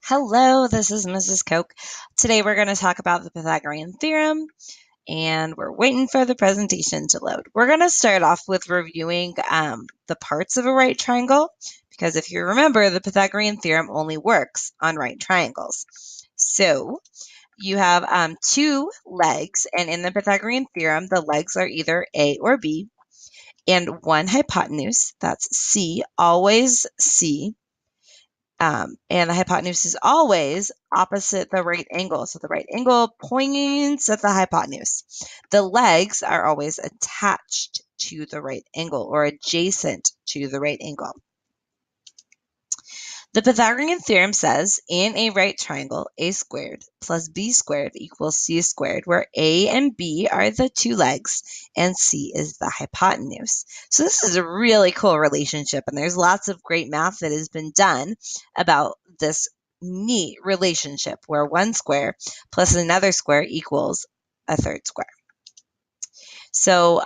Hello, this is Mrs. Koch. Today we're going to talk about the Pythagorean Theorem, and we're waiting for the presentation to load. We're going to start off with reviewing the parts of a right triangle, because if you remember, the Pythagorean Theorem only works on right triangles. So you have two legs, and in the Pythagorean Theorem, the legs are either A or B, and one hypotenuse, that's C, always C. And the hypotenuse is always opposite the right angle. So the right angle points at the hypotenuse. The legs are always attached to the right angle or adjacent to the right angle. The Pythagorean theorem says in a right triangle, a squared plus b squared equals c squared, where a and b are the two legs and c is the hypotenuse. So this is a really cool relationship, and there's lots of great math that has been done about this neat relationship where one square plus another square equals a third square. So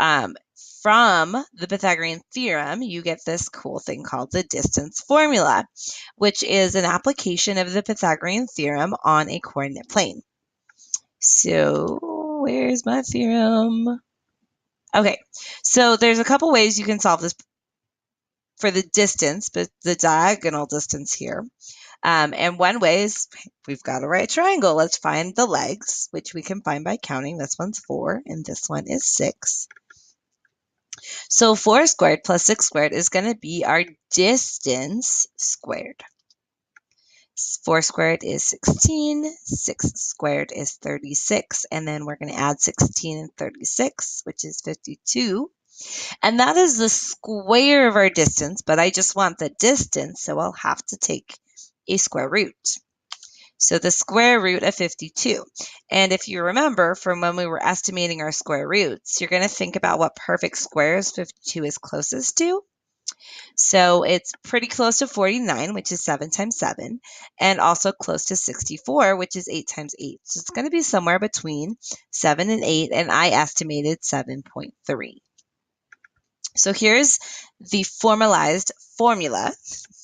from the Pythagorean theorem, you get this cool thing called the distance formula, which is an application of the Pythagorean theorem on a coordinate plane. So where's my theorem? Okay, so there's a couple ways you can solve this for the distance, but the diagonal distance here. And one way is we've got a right triangle. Let's find the legs, which we can find by counting. This one's 4 and this one is 6. So 4 squared plus 6 squared is going to be our distance squared. 4 squared is 16, 6 squared is 36, and then we're going to add 16 and 36, which is 52. And that is the square of our distance, but I just want the distance, so I'll have to take a square root. So the square root of 52. And if you remember from when we were estimating our square roots, you're going to think about what perfect squares 52 is closest to. So it's pretty close to 49, which is 7 times 7, and also close to 64, which is 8 times 8. So it's going to be somewhere between 7 and 8, and I estimated 7.3. So here's the formalized formula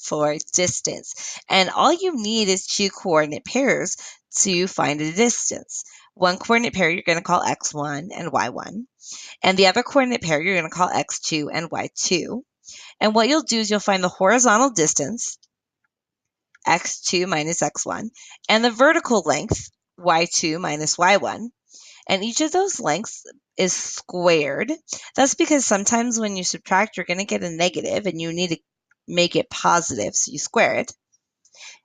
for distance. And all you need is two coordinate pairs to find a distance. One coordinate pair you're going to call x1 and y1. And the other coordinate pair you're going to call x2 and y2. And what you'll do is you'll find the horizontal distance, x2 minus x1, and the vertical length, y2 minus y1. And each of those lengths is squared. That's because sometimes when you subtract, you're going to get a negative, and you need to make it positive, so you square it.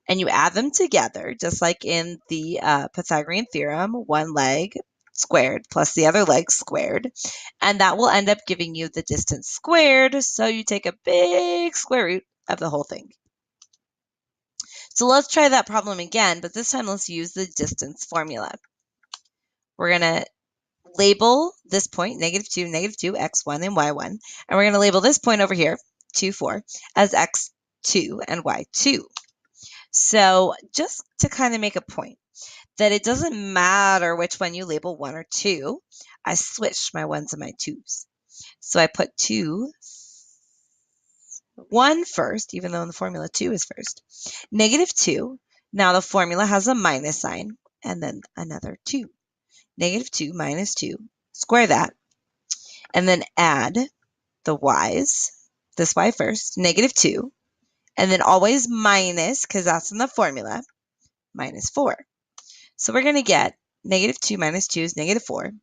And you add them together, just like in the Pythagorean theorem, one leg squared plus the other leg squared. And that will end up giving you the distance squared, so you take a big square root of the whole thing. So let's try that problem again, but this time let's use the distance formula. We're going to label this point, -2, -2, x1 and y1, and we're going to label this point over here, 2, 4, as x2 and y2. So just to kind of make a point that it doesn't matter which one you label 1 or 2, I switched my 1s and my 2s. So I put 1 first, even though in the formula 2 is first. -2, now the formula has a minus sign, and then another 2. -2 minus 2, square that, and then add the y's, this y first, -2, and then always minus, because that's in the formula, -4. So we're going to get -2 minus 2 is -4,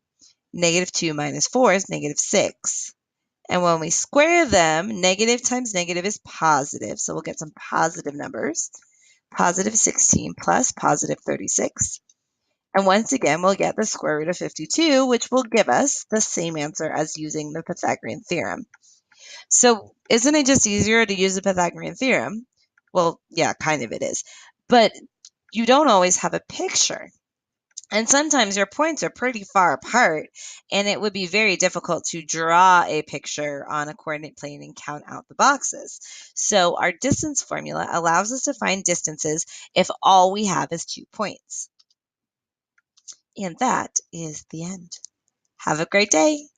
-2 minus 4 is -6, and when we square them, negative times negative is positive, so we'll get some positive numbers, positive 16 plus positive 36. And once again, we'll get the square root of 52, which will give us the same answer as using the Pythagorean theorem. So isn't it just easier to use the Pythagorean theorem? Well, yeah, kind of it is. But you don't always have a picture. And sometimes your points are pretty far apart, and it would be very difficult to draw a picture on a coordinate plane and count out the boxes. So our distance formula allows us to find distances if all we have is 2 points. And that is the end. Have a great day.